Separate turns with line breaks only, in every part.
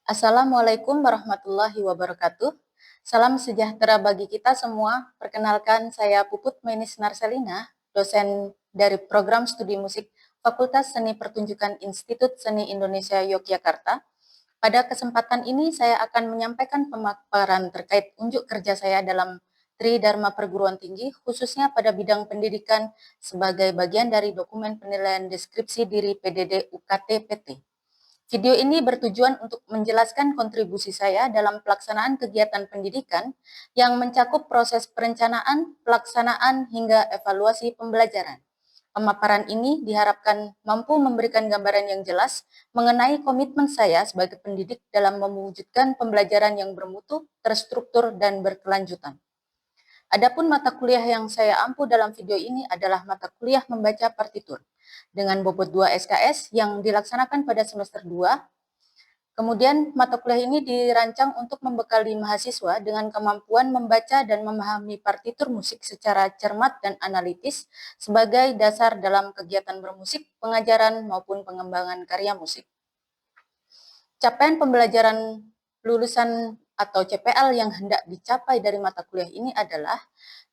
Assalamualaikum warahmatullahi wabarakatuh. Salam sejahtera bagi kita semua. Perkenalkan, saya Puput Menis Narselina, dosen dari Program Studi Musik Fakultas Seni Pertunjukan Institut Seni Indonesia Yogyakarta. Pada kesempatan ini saya akan menyampaikan pemaparan terkait unjuk kerja saya dalam Tridharma Perguruan Tinggi, khususnya pada bidang pendidikan sebagai bagian dari dokumen penilaian deskripsi diri PDD UKT PT. Video ini bertujuan untuk menjelaskan kontribusi saya dalam pelaksanaan kegiatan pendidikan yang mencakup proses perencanaan, pelaksanaan, hingga evaluasi pembelajaran. Pemaparan ini diharapkan mampu memberikan gambaran yang jelas mengenai komitmen saya sebagai pendidik dalam mewujudkan pembelajaran yang bermutu, terstruktur, dan berkelanjutan. Adapun mata kuliah yang saya ampu dalam video ini adalah mata kuliah membaca partitur dengan bobot 2 SKS yang dilaksanakan pada semester 2. Kemudian mata kuliah ini dirancang untuk membekali mahasiswa dengan kemampuan membaca dan memahami partitur musik secara cermat dan analitis sebagai dasar dalam kegiatan bermusik, pengajaran maupun pengembangan karya musik. Capaian pembelajaran lulusan atau CPL yang hendak dicapai dari mata kuliah ini adalah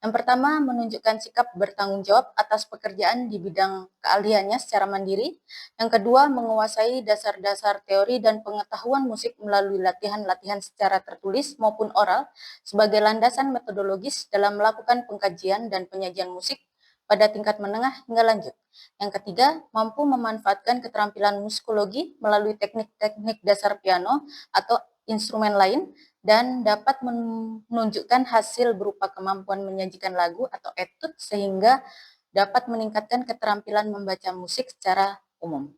yang pertama, menunjukkan sikap bertanggung jawab atas pekerjaan di bidang keahliannya secara mandiri. Yang kedua, menguasai dasar-dasar teori dan pengetahuan musik melalui latihan-latihan secara tertulis maupun oral sebagai landasan metodologis dalam melakukan pengkajian dan penyajian musik pada tingkat menengah hingga lanjut. Yang ketiga, mampu memanfaatkan keterampilan musikologi melalui teknik-teknik dasar piano atau instrumen lain dan dapat menunjukkan hasil berupa kemampuan menyajikan lagu atau etude sehingga dapat meningkatkan keterampilan membaca musik secara umum.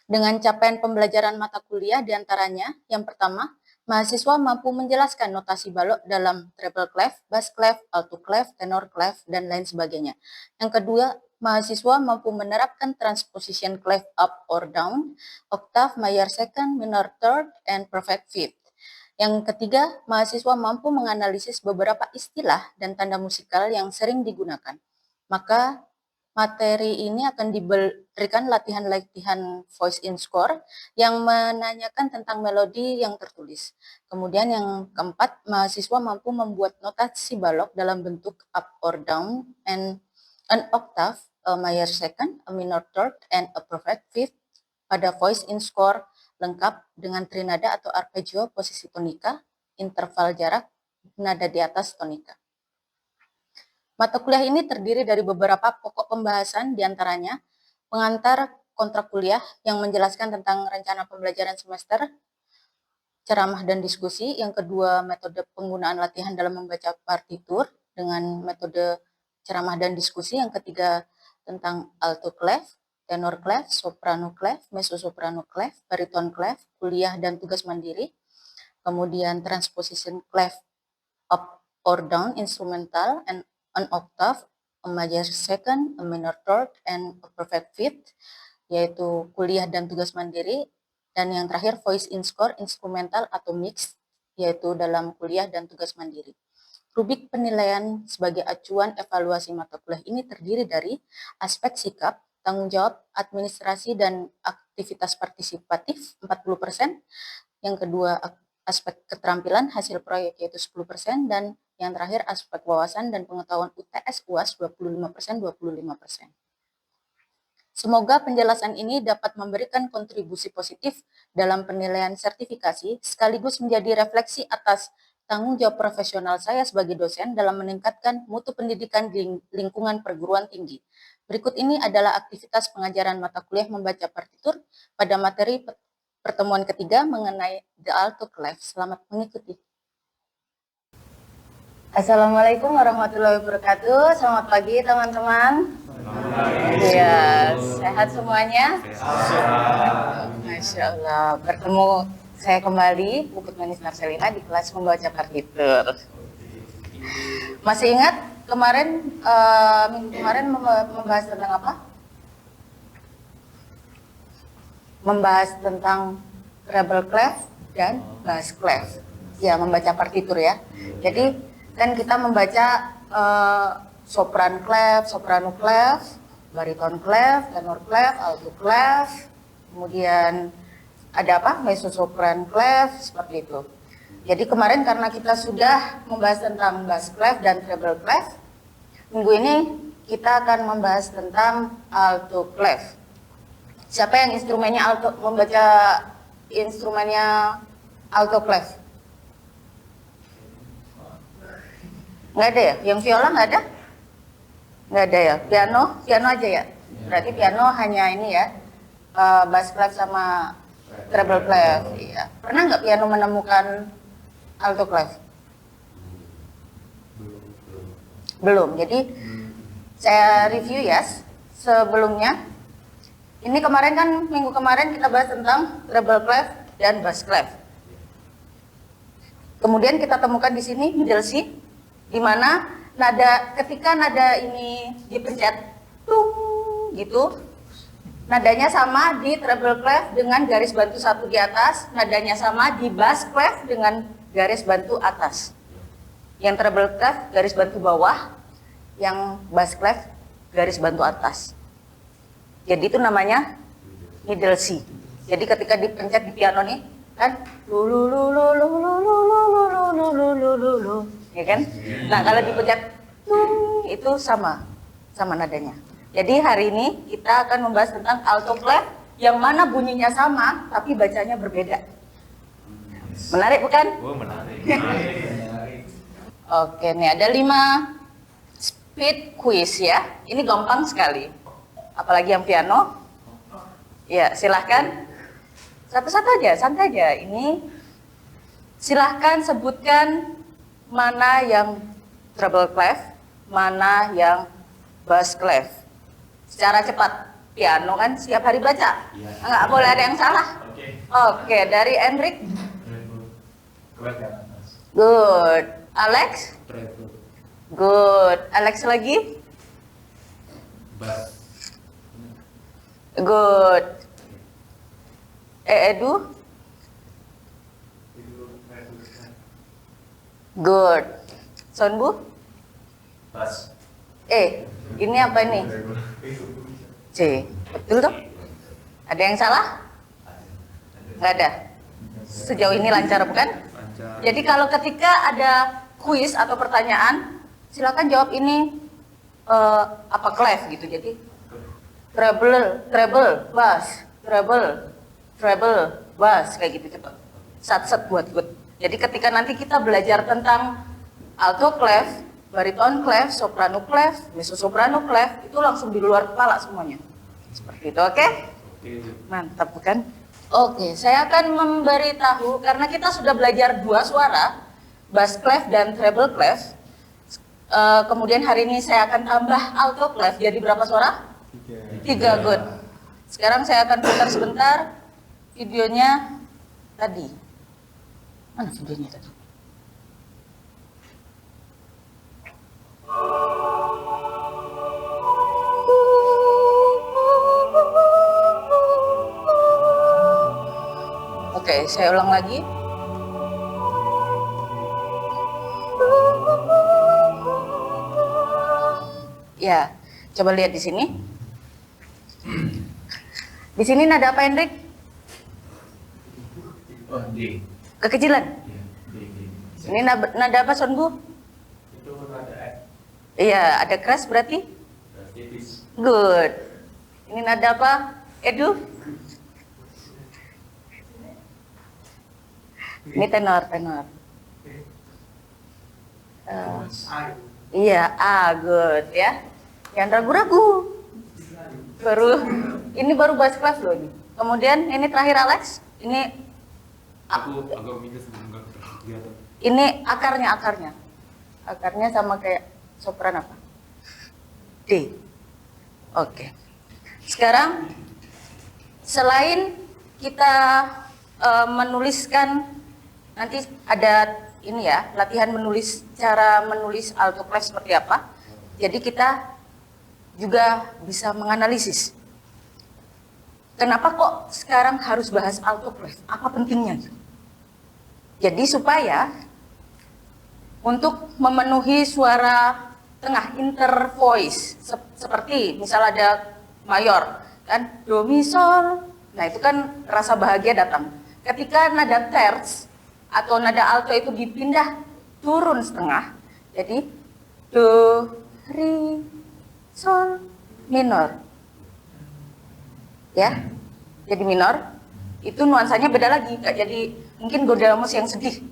Dengan capaian pembelajaran mata kuliah diantaranya, yang pertama, mahasiswa mampu menjelaskan notasi balok dalam treble clef, bass clef, alto clef, tenor clef, dan lain sebagainya. Yang kedua, mahasiswa mampu menerapkan transposition clef up or down, octave, major second, minor third, and perfect fifth. Yang ketiga, mahasiswa mampu menganalisis beberapa istilah dan tanda musikal yang sering digunakan. Maka materi ini akan diberikan latihan-latihan voice in score yang menanyakan tentang melodi yang tertulis. Kemudian yang keempat, mahasiswa mampu membuat notasi balok dalam bentuk up or down and an octave, a major second, a minor third, and a perfect fifth pada voice in score lengkap dengan trinada atau arpeggio posisi tonika, interval jarak, nada di atas tonika. Mata kuliah ini terdiri dari beberapa pokok pembahasan, diantaranya pengantar kontrak kuliah yang menjelaskan tentang rencana pembelajaran semester, ceramah dan diskusi, yang kedua metode penggunaan latihan dalam membaca partitur dengan metode ceramah dan diskusi, yang ketiga tentang alto clef, tenor clef, soprano clef, mezzo soprano clef, bariton clef, kuliah dan tugas mandiri, kemudian transposition clef up or down, instrumental, and an octave, a major second, a minor third, and a perfect fifth, yaitu kuliah dan tugas mandiri, dan yang terakhir voice in score, instrumental atau mix, yaitu dalam kuliah dan tugas mandiri. Rubrik penilaian sebagai acuan evaluasi mata kuliah ini terdiri dari aspek sikap, tanggung jawab, administrasi, dan aktivitas partisipatif 40%, yang kedua aspek keterampilan hasil proyek yaitu 10%, dan yang terakhir aspek wawasan dan pengetahuan UTS UAS 25%. Semoga penjelasan ini dapat memberikan kontribusi positif dalam penilaian sertifikasi sekaligus menjadi refleksi atas tanggung jawab profesional saya sebagai dosen dalam meningkatkan mutu pendidikan di lingkungan perguruan tinggi. Berikut ini adalah aktivitas pengajaran mata kuliah membaca partitur pada materi pertemuan ketiga mengenai the alto clef. Selamat mengikuti. Assalamualaikum warahmatullahi wabarakatuh. Selamat pagi teman-teman. Ya, sehat semuanya? Masya Allah. Bertemu saya kembali, Puput Menis Narselina di kelas membaca partitur. Masih ingat kemarin minggu kemarin membahas tentang apa? Membahas tentang treble clef dan bass clef. Ya, membaca partitur ya. Jadi kan kita membaca sopran clef, soprano clef, bariton clef, tenor clef, alto clef, kemudian ada apa? Mezzosopran clef seperti itu. Jadi kemarin karena kita sudah membahas tentang bass clef dan treble clef, minggu ini kita akan membahas tentang alto clef. Siapa yang instrumennya alto, membaca instrumennya alto clef? Nggak ada ya? Yang viola nggak ada? Nggak ada ya? Piano aja ya? Berarti piano hanya ini ya, bass clef sama treble clef. Iya. Pernah nggak piano menemukan alto clef? Belum. Jadi saya review ya sebelumnya. Ini kemarin kan minggu kemarin kita bahas tentang treble clef dan bass clef. Kemudian kita temukan di sini middle C, di mana ketika nada ini dipencet, tung gitu. Nadanya sama di treble clef dengan garis bantu 1 di atas, nadanya sama di bass clef dengan garis bantu atas. Yang treble clef garis bantu bawah, yang bass clef garis bantu atas. Jadi itu namanya middle C. Jadi ketika dipencet di piano nih, kan lu, ya kan? Nah, kalau dipencet tung itu sama nadanya. Jadi hari ini kita akan membahas tentang alto clef yang mana bunyinya sama tapi bacanya berbeda. Menarik bukan?
Oh, menarik.
Oke, nih ada 5 speed quiz ya. Ini gampang sekali. Apalagi yang piano. Ya, silahkan. Satu-satu aja, santai aja. Ini silahkan sebutkan mana yang treble clef, mana yang bass clef. Secara cepat, piano kan setiap hari baca, nggak boleh ada yang salah. Oke, dari Enrik. Good. Alex. Good. Alex lagi. Good. Edu. Good. Sonbu. Ini apa ini? C. Betul toh? Ada yang salah? Nggak ada. Sejauh ini lancar bukan?
Lancar.
Jadi kalau ketika ada kuis atau pertanyaan, silakan jawab ini apa clef gitu. Jadi treble, bass, treble, bass kayak gitu cepat. Sat buat good. Jadi ketika nanti kita belajar tentang alto clef, bariton clef, soprano clef, mezzosoprano clef, itu langsung di luar kepala semuanya. Seperti itu, oke? Mantap bukan? Oke, saya akan memberitahu karena kita sudah belajar 2 suara, bass clef dan treble clef. Kemudian hari ini saya akan tambah alto clef, jadi berapa suara? 3, good. Sekarang saya akan putar sebentar videonya tadi. Mana videonya tadi? Oke, saya ulang lagi. Ya, coba lihat di sini. Di sini nada apa, Hendrik?
D.
Kekecilan. Ini nada apa, Sonbu?
Itu nada F.
Iya, ada keras berarti?
Tipis.
Good. Ini nada apa, Edu? Ini tenor. Iya, good ya. Yang ragu-ragu. Ini baru bass clef loh ini. Kemudian ini terakhir Alex. Ini
Aku agak minus enggak.
ini akarnya. Akarnya sama kayak sopran apa? D. Oke. Sekarang selain kita menuliskan, nanti ada ini ya, latihan menulis, cara menulis alto clef seperti apa. Jadi kita juga bisa menganalisis. Kenapa kok sekarang harus bahas alto clef? Apa pentingnya? Jadi supaya untuk memenuhi suara tengah intervoice, seperti misal ada mayor kan, do mi sol Nah, itu kan rasa bahagia datang. Ketika nada terts atau nada alto itu dipindah turun setengah, jadi do, re, sol, minor. Ya, jadi minor. Itu nuansanya beda lagi, nggak jadi mungkin Godamus yang sedih.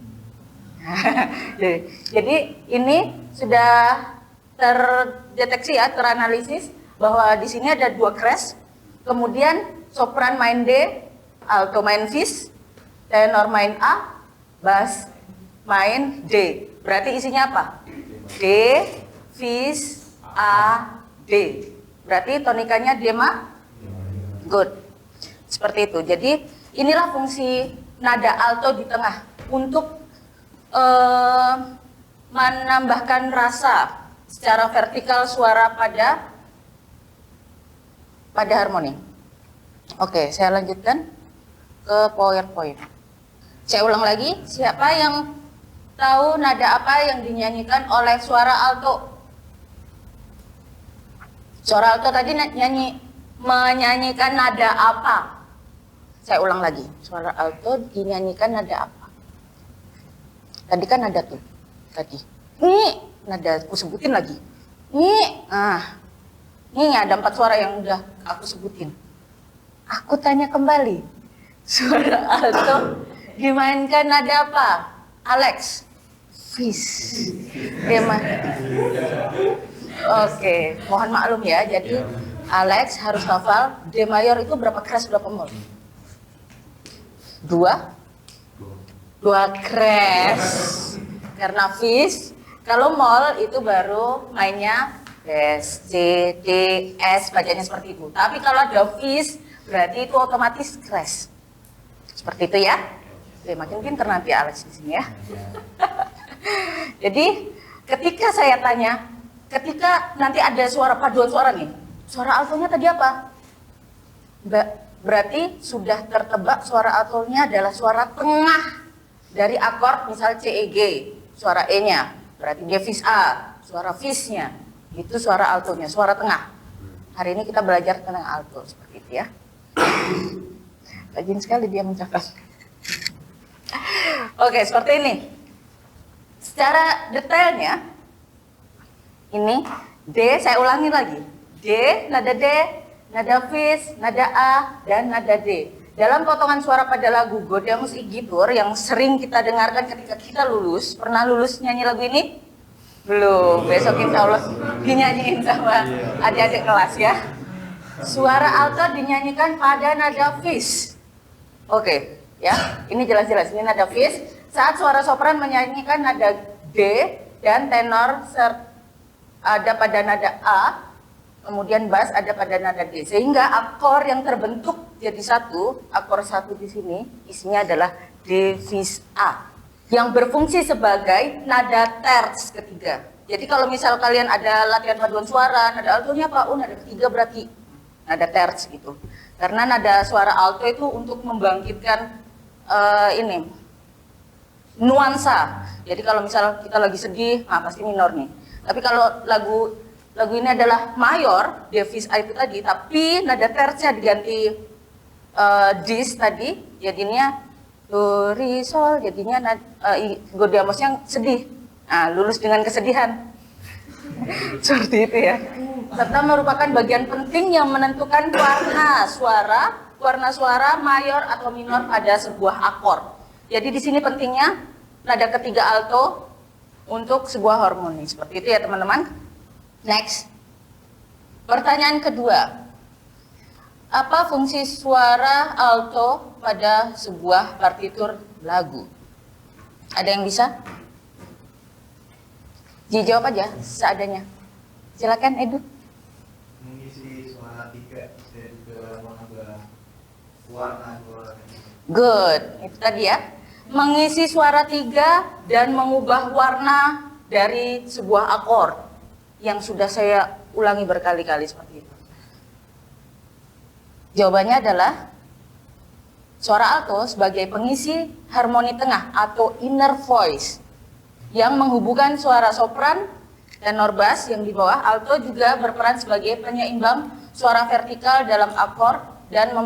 Jadi ini sudah terdeteksi ya, teranalisis bahwa di sini ada 2 crash, kemudian sopran main D, alto main fis, tenor main A, bass main D. Berarti isinya apa? D, fis, A, D. Berarti tonikannya D ma? Good. Seperti itu. Jadi inilah fungsi nada alto di tengah untuk menambahkan rasa secara vertikal suara pada harmoni. Oke, saya lanjutkan ke PowerPoint. Saya ulang lagi, siapa yang tahu nada apa yang dinyanyikan oleh suara alto? Suara alto tadi menyanyikan nada apa? Saya ulang lagi, suara alto dinyanyikan nada apa? Tadi kan nada tuh, tadi. Ini nada aku sebutin lagi. Ini ada 4 suara yang udah aku sebutin. Aku tanya kembali, suara alto dimainkan nada apa? Alex, fis, Oke, mohon maklum ya. Jadi Alex harus hafal D mayor itu berapa keras berapa mol? 2 keras. Karena fis, kalau mol itu baru mainnya S, C, D, S, bacanya seperti itu. Tapi kalau ada fis, berarti itu otomatis crash. Seperti itu ya. Oke, makin pinter nanti Alex di sini ya. Jadi ketika saya tanya, ketika nanti ada suara paduan suara nih, suara altonya tadi apa? Berarti sudah tertebak suara altonya adalah suara tengah dari akord misal C, E, G, suara E-nya. Berarti dia fis A, suara fis-nya. Itu suara altonya, suara tengah. Hari ini kita belajar tentang alto, seperti itu ya. Rajin sekali dia mencatat. Oke, seperti ini. Secara detailnya, ini D, saya ulangi lagi. D, nada fis, nada A, dan nada D. Dalam potongan suara pada lagu Godamus Igitur yang sering kita dengarkan ketika kita lulus, pernah lulus nyanyi lagu ini? Belum, besok insya Allah dinyanyiin sama adik-adik kelas ya. Suara alto dinyanyikan pada nada fis. Oke, ya, ini jelas-jelas, ini nada fis. Saat suara sopran menyanyikan nada D dan tenor ada pada nada A, kemudian bass ada pada nada D, sehingga akor yang terbentuk jadi satu, akor satu di sini isinya adalah D fis A yang berfungsi sebagai nada terts ketiga. Jadi kalau misal kalian ada latihan paduan suara, nada altonya apa? Oh, nada ketiga berarti nada terts gitu. Karena nada suara alto itu untuk membangkitkan nuansa. Jadi kalau misal kita lagi sedih, pasti minor nih. Tapi kalau lagu ini adalah mayor, D fis A itu tadi, tapi nada tertsnya diganti dis tadi, jadinya do, re, sol, jadinya Godamus yang sedih. Nah, lulus dengan kesedihan. Seperti itu ya. Serta merupakan bagian penting yang menentukan warna suara mayor atau minor pada sebuah akor. Jadi di sini pentingnya nada ketiga alto untuk sebuah harmoni. Seperti itu ya teman-teman. Next. Pertanyaan kedua. Apa fungsi suara alto pada sebuah partitur lagu? Ada yang bisa? Dijawab aja seadanya. Silakan Edu.
Mengisi suara 3 dan juga menambah warna suara.
Good, itu tadi ya. Mengisi suara 3 dan mengubah warna dari sebuah akord yang sudah saya ulangi berkali-kali seperti itu. Jawabannya adalah suara alto sebagai pengisi harmoni tengah atau inner voice yang menghubungkan suara sopran, tenor bass yang di bawah. Alto juga berperan sebagai penyeimbang suara vertikal dalam akord dan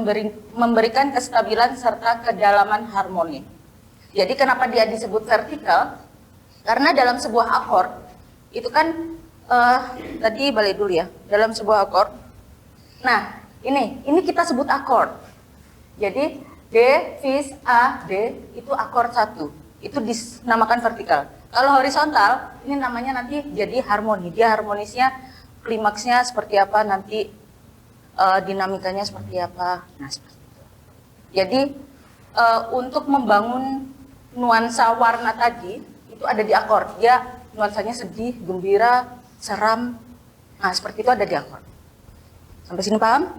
memberikan kestabilan serta kedalaman harmoni. Jadi kenapa dia disebut vertikal? Karena dalam sebuah akord itu kan tadi balik dulu ya, dalam sebuah akord. Nah, ini kita sebut akord. Jadi D, fis, A, D itu akord satu. Itu dinamakan vertikal. Kalau horizontal, ini namanya nanti jadi harmoni. Dia harmonisnya, klimaksnya seperti apa, nanti dinamikanya seperti apa. Nah, seperti itu. Jadi untuk membangun nuansa warna tadi itu ada di akord. Dia nuansanya sedih, gembira, seram. Nah, seperti itu ada di akord. Sampai sini paham?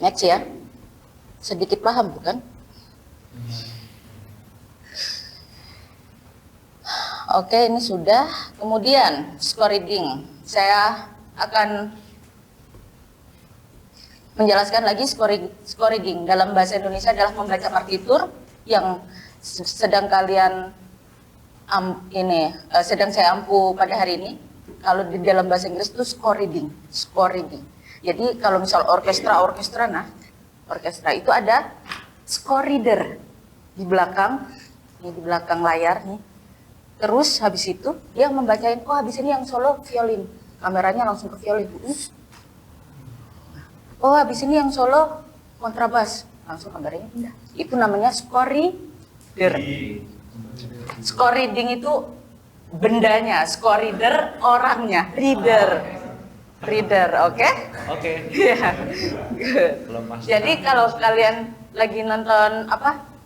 Next ya. Sedikit paham bukan? Oke, ini sudah. Kemudian score reading. Saya akan menjelaskan lagi score reading. Dalam bahasa Indonesia adalah membaca partitur yang sedang kalian sedang saya ampu pada hari ini. Kalau di dalam bahasa Inggris itu score reading. Jadi kalau misal orkestra, nah orkestra itu ada score reader di belakang, ini di belakang layar nih. Terus habis itu dia membacain, oh habis ini yang solo violin, kameranya langsung ke violin. Oh habis ini yang solo kontrabas, langsung kameranya pindah. Itu namanya score reader. Score reading itu bendanya, score reader orangnya, reader, oke?
Oke.
Iya. Jadi kalau kalian lagi nonton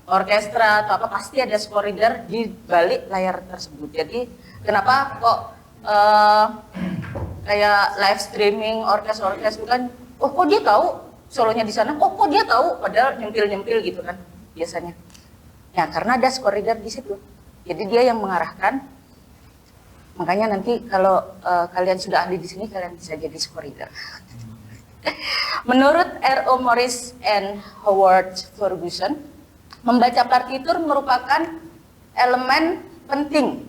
orkestra atau apa, pasti ada score reader di balik layar tersebut. Jadi kenapa kok kayak live streaming orkestra itu kan, oh kok dia tahu solonya di sana, oh kok dia tahu, padahal nyempil gitu kan biasanya. Ya karena ada score reader di situ. Jadi dia yang mengarahkan. Makanya nanti kalau kalian sudah ahli di sini, kalian bisa jadi score reader. Menurut R.O. Morris and Howard Ferguson, membaca partitur merupakan elemen penting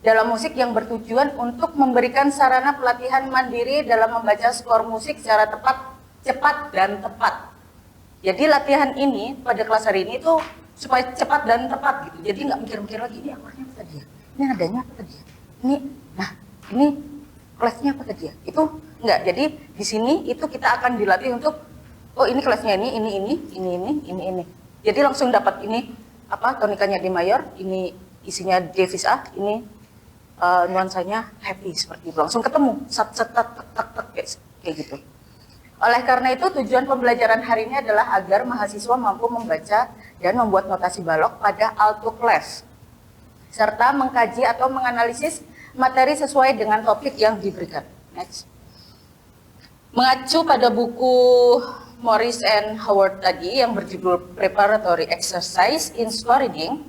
dalam musik yang bertujuan untuk memberikan sarana pelatihan mandiri dalam membaca skor musik secara cepat dan tepat. Jadi latihan ini pada kelas hari ini tuh supaya cepat dan tepat gitu. Jadi nggak mikir-mikir lagi, ini akornya apa tadi ya? Ini nadanya apa tadi ya? Ini kelasnya apa tadi ya? Itu enggak. Jadi di sini itu kita akan dilatih untuk, oh ini kelasnya ini. Jadi langsung dapat ini tonikanya D mayor, ini isinya D fis A, ini nuansanya happy seperti itu. Langsung ketemu, kayak gitu. Oleh karena itu tujuan pembelajaran hari ini adalah agar mahasiswa mampu membaca dan membuat notasi balok pada alto clef, serta mengkaji atau menganalisis materi sesuai dengan topik yang diberikan. Next. Mengacu pada buku Morris and Howard tadi yang berjudul Preparatory Exercise in Score Reading,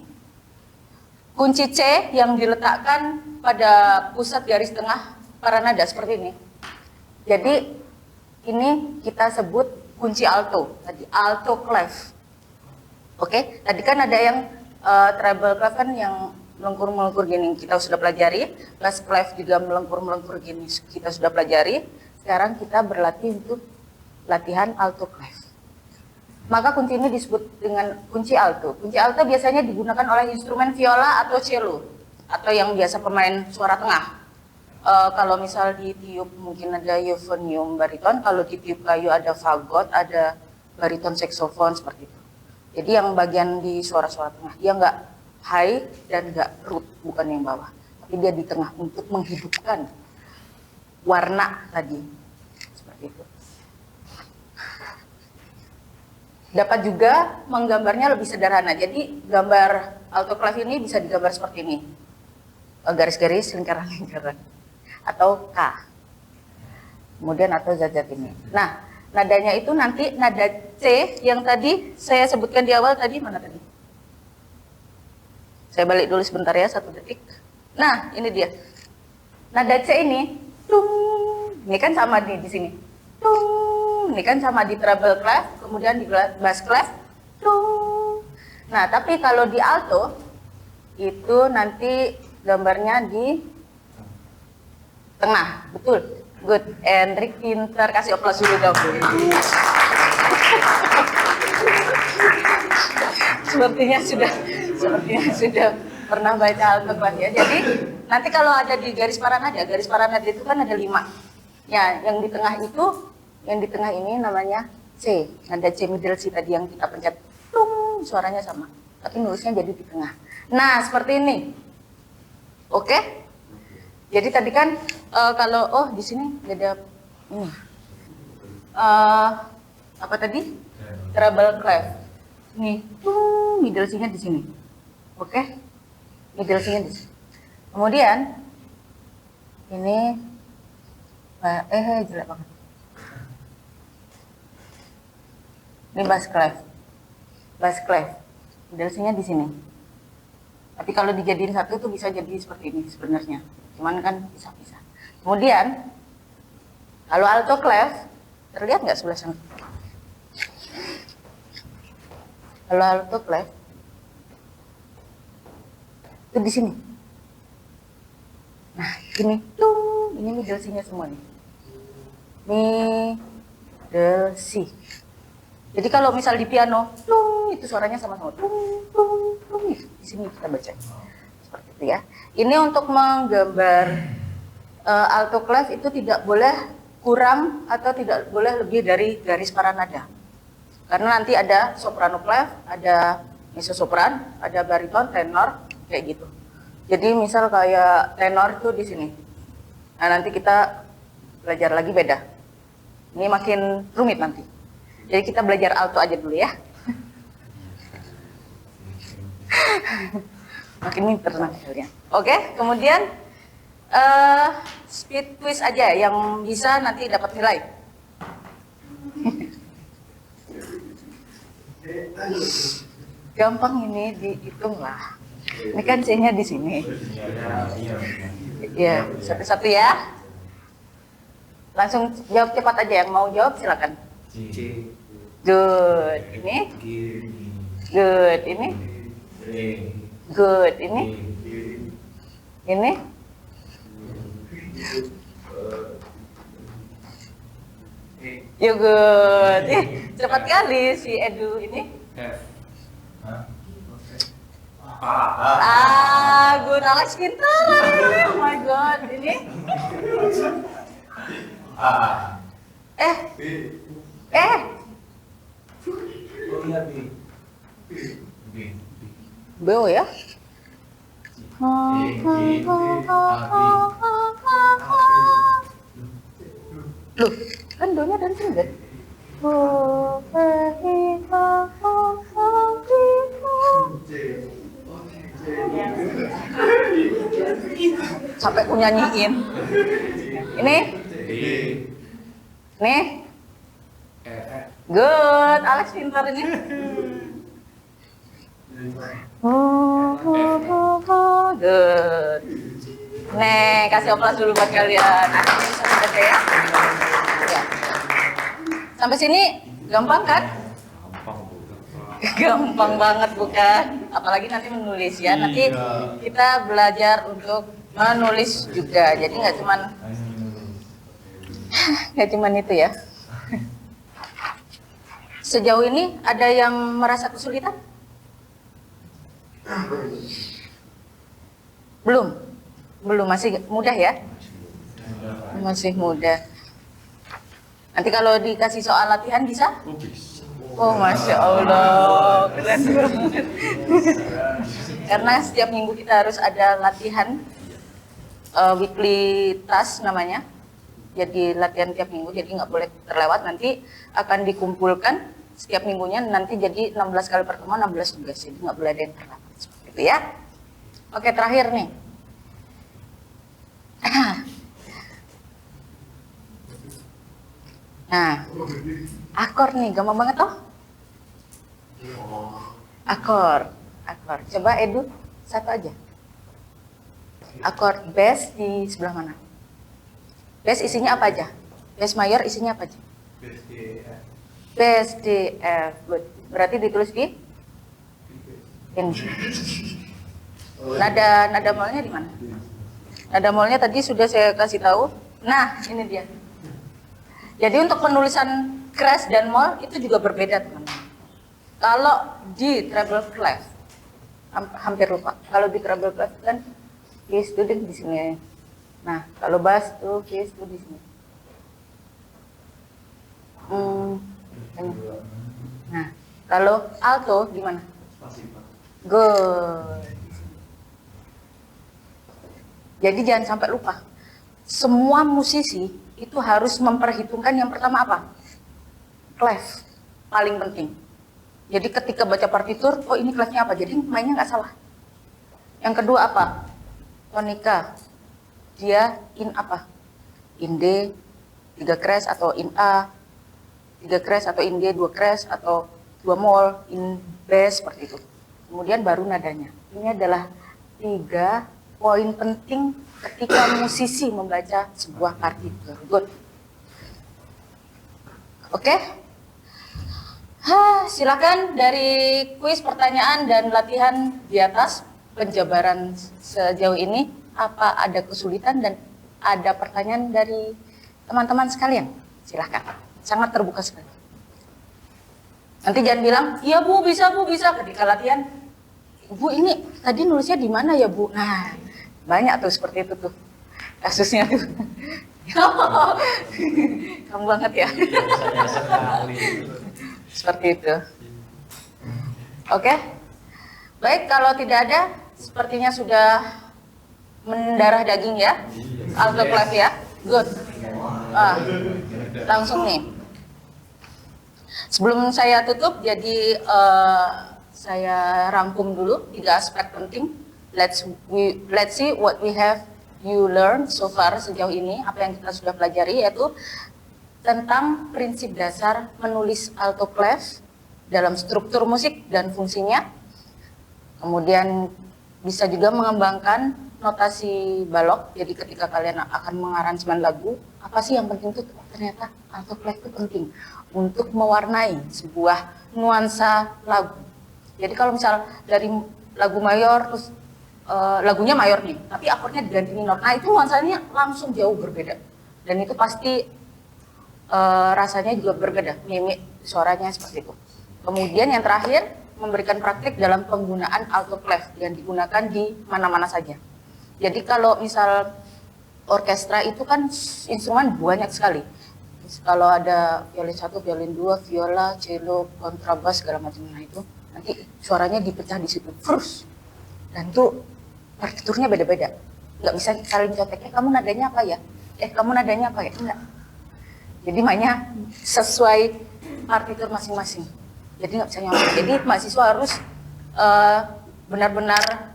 kunci C yang diletakkan pada pusat garis tengah para nada seperti ini. Jadi ini kita sebut kunci alto, tadi alto clef. Oke, tadi kan ada yang treble clef kan yang melengkur-melengkur gini, kita sudah pelajari. Bass clef juga melengkur-melengkur gini, kita sudah pelajari. Sekarang kita berlatih untuk latihan alto clef. Maka kunci ini disebut dengan kunci alto. Kunci alto biasanya digunakan oleh instrumen viola atau cello, atau yang biasa pemain suara tengah. Kalau misal di tiup mungkin ada euphonium bariton, kalau di tiup kayu ada fagot, ada bariton saxophone seperti itu. Jadi yang bagian di suara-suara tengah, dia nggak high dan nggak root, bukan yang bawah, tapi dia di tengah untuk menghidupkan warna tadi, seperti itu. Dapat juga menggambarnya lebih sederhana. Jadi gambar alto clef ini bisa digambar seperti ini, garis-garis, lingkaran-lingkaran, atau K, kemudian atau zat-zat ini. Nah, nadanya itu nanti nada C yang tadi saya sebutkan di awal tadi, mana tadi? Saya balik dulu sebentar ya, 1 detik. Nah, ini dia. Nada C ini, tung, ini kan sama di sini. Tung, ini kan sama di treble clef, kemudian di bass clef, tung. Nah, tapi kalau di alto itu nanti gambarnya di tengah, betul. Good. Enrik pinter, kasih aplaus dulu dong. Sepertinya sudah pernah baca alto clef ya. Jadi nanti kalau ada di garis paranada itu kan ada 5. Ya, yang di tengah ini namanya C. Nada C middle C tadi yang kita pencet, tung, suaranya sama. Tapi nulisnya jadi di tengah. Nah, seperti ini. Oke? Jadi tadi kan kalau di sini ada ini. Apa tadi? Treble clef. Nih, middle C-nya di sini. Oke? Middle C-nya di sini. Kemudian ini jelek banget. Ini bass clef. Bass clef. Middle C-nya di sini. Tapi kalau dijadiin satu tuh bisa jadi seperti ini sebenarnya. Cuman kan bisa-bisa. Kemudian kalau alto clef, terlihat nggak sebelah sana? Kalau alto clef itu di sini. Nah, ini middle C-nya semua nih. Middle C. Jadi kalau misal di piano, itu suaranya sama-sama. Di sini kita baca. Seperti itu ya. Ini untuk menggambar alto clef itu tidak boleh kurang atau tidak boleh lebih dari garis paranada. Karena nanti ada soprano clef, ada mezzo sopran, ada bariton, tenor, kayak gitu. Jadi misal kayak tenor tuh di sini. Nah, nanti kita belajar lagi beda. Ini makin rumit nanti. Jadi kita belajar alto aja dulu ya. Makin pinter nanti kalian. Oke, kemudian speed quiz aja yang bisa nanti dapat nilai. Gampang ini dihitung lah. Ini kan C-nya di sini. Ya, satu-satu ya. Langsung jawab cepat aja, yang mau jawab silakan. Good. Ini? Good. Ini? Good. Ini? Ini? You good. Cepat kali si Edu ini. Good. Alex pintar. Oh my god. Ini? Beo ya? Loh, kan do-nya dari sini kan? Sampai aku nyanyiin. Ini? Nih? Good, Alex pintar ini. Good. Nih, kasih oplas dulu buat kalian. Akhirnya bisa baca ya. Ya. Sampai sini gampang kan? Gampang banget bukan? Apalagi nanti menulis ya. Nanti kita belajar untuk menulis juga. Jadi nggak cuman itu ya. Sejauh ini ada yang merasa kesulitan? Belum, masih mudah ya? Masih mudah. Nanti kalau dikasih soal latihan bisa? Oh, Masya Allah. Keren banget. Karena setiap minggu kita harus ada latihan weekly task namanya. Jadi latihan tiap minggu, jadi nggak boleh terlewat. Nanti akan dikumpulkan setiap minggunya, nanti jadi 16 kali pertemuan, 16 tugas. Jadi nggak boleh ada yang terlewat. Seperti itu ya. Oke, terakhir nih. Nah, akor nih, gampang banget toh? Akor. Coba Edu, satu aja. Akor bass di sebelah mana? Bass isinya apa aja? Bass mayor isinya apa aja? Bass D, F. Good. Berarti ditulis di? Ini. Nada molnya di mana? Nada molnya tadi sudah saya kasih tahu. Nah, ini dia. Jadi untuk penulisan crash dan moll itu juga berbeda teman-teman. Kalau di treble clef hampir lupa. Kalau di treble clef kan keys itu di sini. Nah, kalau bass tuh keys itu di sini. Nah, kalau alto gimana?
Spasi, Pak.
Good. Jadi jangan sampai lupa. Semua musisi itu harus memperhitungkan yang pertama apa? Clef, paling penting. Jadi ketika baca partitur, oh ini clefnya apa? Jadi mainnya nggak salah. Yang kedua apa? Tonika. Dia in apa? In D, 3 crash atau in A, 3 crash atau in G, 2 crash atau 2 moll, in bass seperti itu. Kemudian baru nadanya. Ini adalah 3 poin penting ketika musisi membaca sebuah partitur. Good. Oke? Silakan dari kuis pertanyaan dan latihan di atas penjabaran sejauh ini, apa ada kesulitan dan ada pertanyaan dari teman-teman sekalian? Silakan, sangat terbuka sekali. Nanti jangan bilang, iya Bu bisa ketika latihan. Bu ini tadi nulisnya di mana ya Bu? Nah, banyak tuh seperti itu tuh kasusnya tuh. Kamu banget ya. Seperti itu. Oke. Baik, kalau tidak ada, sepertinya sudah mendarah daging ya. Alto clef ya. Good. Langsung nih. Sebelum saya tutup, jadi saya rangkum dulu 3 aspek penting. Let's see what we have you learned so far sejauh ini, apa yang kita sudah pelajari, yaitu tentang prinsip dasar menulis alto clef dalam struktur musik dan fungsinya. Kemudian bisa juga mengembangkan notasi balok. Jadi ketika kalian akan mengaransemen lagu, apa sih yang penting tuh? Ternyata alto clef itu penting untuk mewarnai sebuah nuansa lagu. Jadi kalau misal dari lagu mayor terus lagunya mayor nih, tapi akordnya diganti minor, nah itu nuansanya langsung jauh berbeda. Dan itu pasti rasanya juga berbeda, mimik suaranya seperti itu. Kemudian yang terakhir, memberikan praktik dalam penggunaan alto clef yang digunakan di mana-mana saja. Jadi kalau misal orkestra itu kan instrumen banyak sekali. Kalau ada violin 1, violin 2, viola, cello, kontrabas segala macam, nah itu nanti suaranya dipecah di situ terus. Dan itu partiturnya beda-beda. Nggak bisa saling conteknya, kamu nadanya apa ya? Kamu nadanya apa ya? Enggak. Jadi mainnya sesuai partitur masing-masing. Jadi nggak bisa nyampe. Jadi mahasiswa harus benar-benar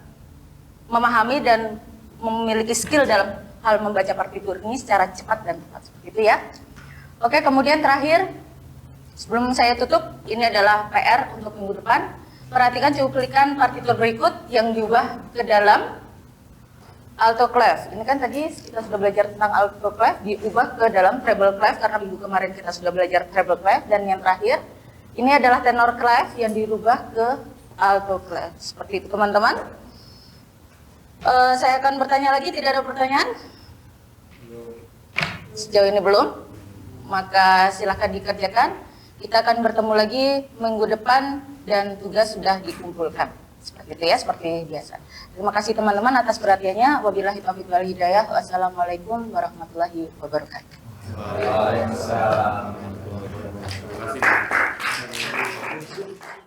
memahami dan memiliki skill dalam hal membaca partitur ini secara cepat dan tepat. Seperti itu ya. Oke, kemudian terakhir, sebelum saya tutup, ini adalah PR untuk minggu depan. Perhatikan cuplikan partitur berikut yang diubah ke dalam alto clef. Ini kan tadi kita sudah belajar tentang alto clef, diubah ke dalam treble clef karena minggu kemarin kita sudah belajar treble clef. Dan yang terakhir, ini adalah tenor clef yang dirubah ke alto clef. Seperti itu teman-teman. Saya akan bertanya lagi, tidak ada pertanyaan? Sejauh ini belum? Maka silakan dikerjakan. Kita akan bertemu lagi minggu depan dan tugas sudah dikumpulkan. Seperti itu ya, seperti biasa. Terima kasih teman-teman atas perhatiannya. Wabillahi taufiq wal hidayah. Wassalamualaikum warahmatullahi wabarakatuh.
Waalaikumsalam. Terima kasih.